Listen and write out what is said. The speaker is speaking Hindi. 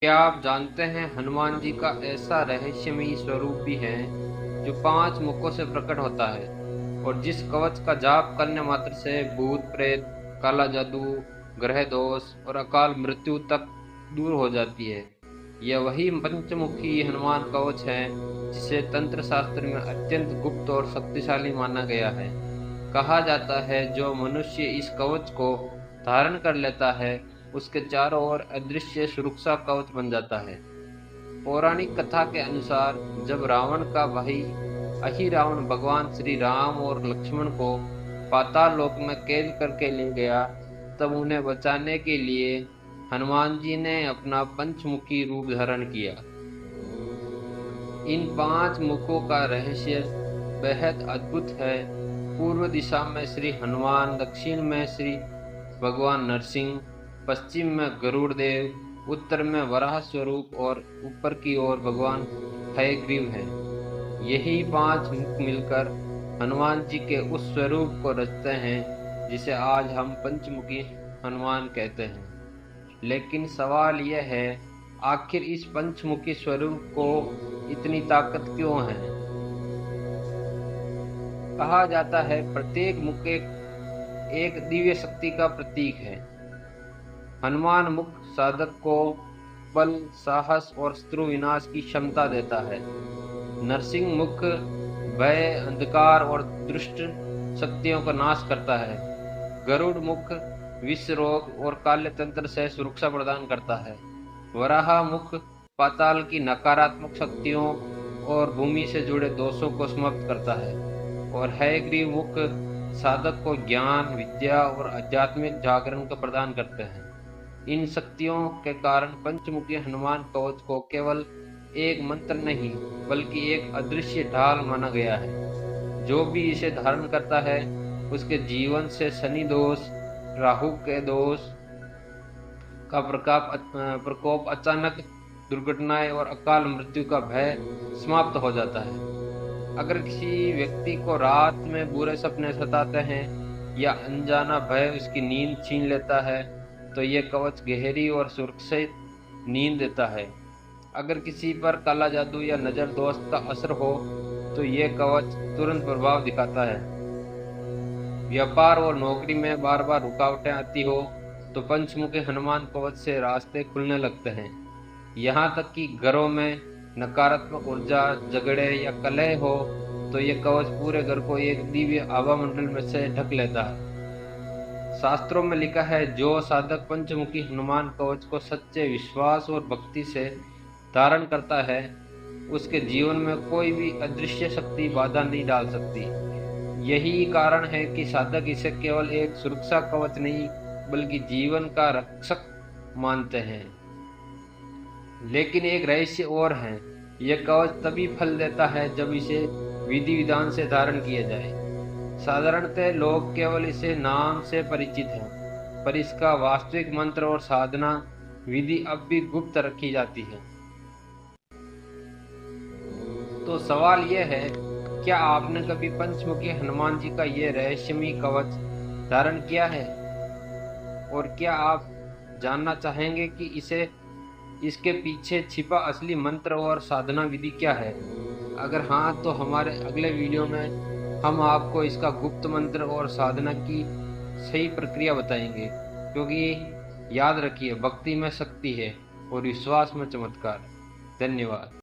क्या आप जानते हैं हनुमान जी का ऐसा रहस्यमयी स्वरूप भी है जो 5 मुखों से प्रकट होता है और जिस कवच का जाप करने मात्र से भूत प्रेत, काला जादू, ग्रह दोष और अकाल मृत्यु तक दूर हो जाती है। यह वही पंचमुखी हनुमान कवच है जिसे तंत्र शास्त्र में अत्यंत गुप्त और शक्तिशाली माना गया है। कहा जाता है जो मनुष्य इस कवच को धारण कर लेता है उसके चारों ओर अदृश्य सुरक्षा कवच बन जाता है। पौराणिक कथा के अनुसार जब रावण का भाई अहिरावण भगवान श्री राम और लक्ष्मण को पाताल लोक में कैद करके ले गया, तब उन्हें बचाने के लिए हनुमान जी ने अपना पंचमुखी रूप धारण किया। इन 5 मुखों का रहस्य बेहद अद्भुत है। पूर्व दिशा में श्री हनुमान, दक्षिण में श्री भगवान नरसिंह, पश्चिम में गरुड़ देव, उत्तर में वराह स्वरूप और ऊपर की ओर भगवान हयग्रीव हैं। यही 5 मुख मिलकर हनुमान जी के उस स्वरूप को रचते हैं जिसे आज हम पंचमुखी हनुमान कहते हैं। लेकिन सवाल यह है, आखिर इस पंचमुखी स्वरूप को इतनी ताकत क्यों है? कहा जाता है प्रत्येक मुख एक दिव्य शक्ति का प्रतीक है। हनुमान मुख साधक को बल, साहस और शत्रु विनाश की क्षमता देता है। नरसिंह मुख भय, अंधकार और दुष्ट शक्तियों का नाश करता है। गरुड़ मुख विष रोग और काले तंत्र से सुरक्षा प्रदान करता है। वराह मुख पाताल की नकारात्मक शक्तियों और भूमि से जुड़े दोषों को समाप्त करता है। और हयग्रीव मुख साधक को ज्ञान, विद्या और आध्यात्मिक जागरण को प्रदान करते हैं। इन शक्तियों के कारण पंचमुखी हनुमान कवच को केवल एक मंत्र नहीं बल्कि एक अदृश्य ढाल माना गया है। जो भी इसे धारण करता है उसके जीवन से शनि दोष, राहु के दोष का प्रकोप, अचानक दुर्घटनाएं और अकाल मृत्यु का भय समाप्त हो जाता है। अगर किसी व्यक्ति को रात में बुरे सपने सताते हैं या अनजाना भय उसकी नींद छीन लेता है तो यह कवच गहरी और सुरक्षित नींद देता है। अगर किसी पर काला जादू या नजर दोष का असर हो तो यह कवच तुरंत प्रभाव दिखाता है। व्यापार और नौकरी में बार बार रुकावटें आती हो तो पंचमुखी हनुमान कवच से रास्ते खुलने लगते हैं। यहाँ तक कि घरों में नकारात्मक ऊर्जा, झगड़े या कलह हो तो यह कवच पूरे घर को एक दिव्य आभा मंडल में से ढक लेता है। शास्त्रों में लिखा है जो साधक पंचमुखी हनुमान कवच को सच्चे विश्वास और भक्ति से धारण करता है उसके जीवन में कोई भी अदृश्य शक्ति बाधा नहीं डाल सकती। यही कारण है कि साधक इसे केवल एक सुरक्षा कवच नहीं बल्कि जीवन का रक्षक मानते हैं। लेकिन एक रहस्य और है, यह कवच तभी फल देता है जब इसे विधि विधान से धारण किया जाए। साधारणतः लोग केवल इसे नाम से परिचित हैं, पर इसका वास्तविक मंत्र और साधना विधि अब भी गुप्त रखी जाती है। तो सवाल यह है, क्या आपने कभी पंचमुखी हनुमान जी का यह रहस्यमयी कवच धारण किया है? और क्या आप जानना चाहेंगे कि इसके पीछे छिपा असली मंत्र और साधना विधि क्या है? अगर हाँ, तो हमारे अगले वीडियो में हम आपको इसका गुप्त मंत्र और साधना की सही प्रक्रिया बताएंगे, क्योंकि याद रखिए, भक्ति में शक्ति है और विश्वास में चमत्कार। धन्यवाद।